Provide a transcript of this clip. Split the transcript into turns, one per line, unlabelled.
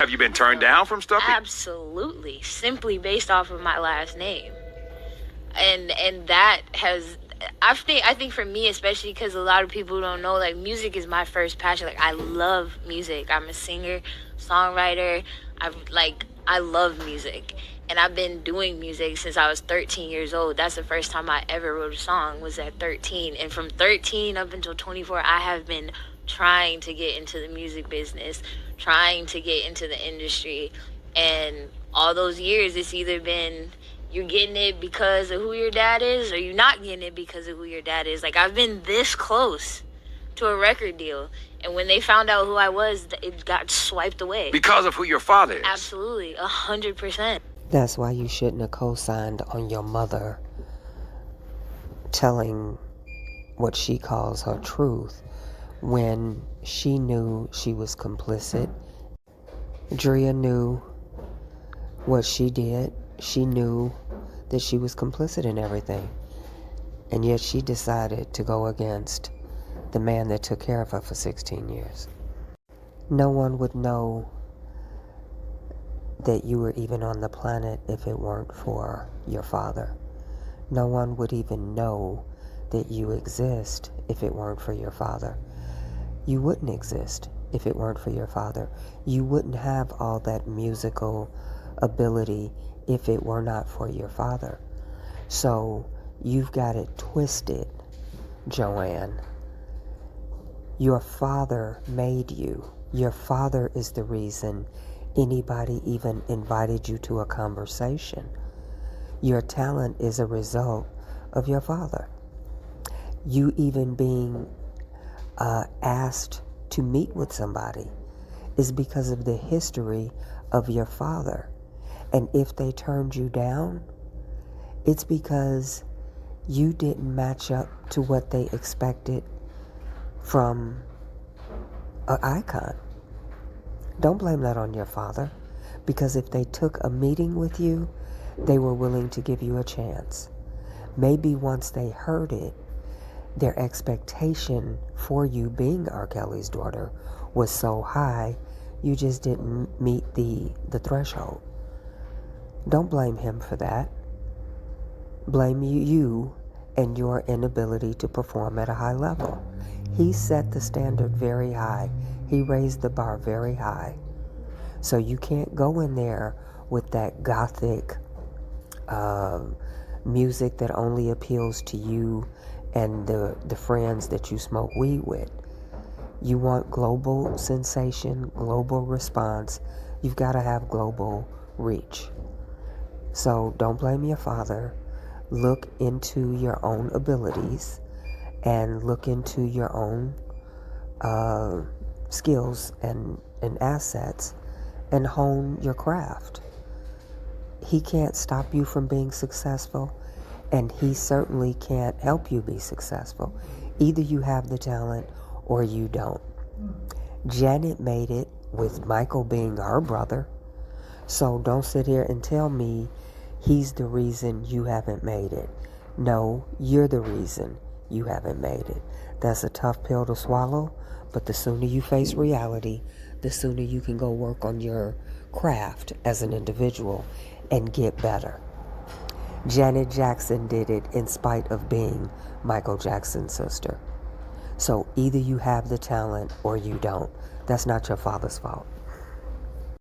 Have you been turned down from stuff?
Absolutely, simply based off of my last name. And that has, I think for me, especially because a lot of people don't know, like, music is my first passion. Like, I love music. I'm a singer, songwriter. I love music, and I've been doing music since I was 13 years old. That's the first time I ever wrote a song, was at 13. And from 13 up until 24, I have been trying to get into the music business, trying to get into the industry. And all those years, it's either been you're getting it because of who your dad is, or you're not getting it because of who your dad is. Like, I've been this close to a record deal, and when they found out who I was, it got swiped away.
Because of who your father is?
Absolutely, 100%.
That's why you shouldn't have co-signed on your mother telling what she calls her truth when she knew she was complicit. Drea knew what she did. She knew that she was complicit in everything. And yet she decided to go against the man that took care of her for 16 years. No one would know that you were even on the planet if it weren't for your father. No one would even know that you exist if it weren't for your father. You wouldn't exist if it weren't for your father. You wouldn't have all that musical ability if it were not for your father. So you've got it twisted, Joann. Your father made you. Your father is the reason anybody even invited you to a conversation. Your talent is a result of your father. You even being asked to meet with somebody is because of the history of your father. And if they turned you down, it's because you didn't match up to what they expected from an icon. Don't blame that on your father, because if they took a meeting with you, they were willing to give you a chance. Maybe once they heard it, their expectation for you being R. Kelly's daughter was so high, you just didn't meet the threshold. Don't blame him for that. Blame you and your inability to perform at a high level. He set the standard very high. He raised the bar very high. So you can't go in there with that gothic music that only appeals to you and the friends that you smoke weed with. You want global sensation, global response. You've got to have global reach. So don't blame your father. Look into your own abilities and look into your own skills and assets and hone your craft. He can't stop you from being successful, and he certainly can't help you be successful. Either you have the talent or you don't. Janet made it with Michael being her brother. So don't sit here and tell me he's the reason you haven't made it. No, you're the reason you haven't made it. That's a tough pill to swallow, but the sooner you face reality, the sooner you can go work on your craft as an individual and get better. Janet Jackson did it in spite of being Michael Jackson's sister. So either you have the talent or you don't. That's not your father's fault.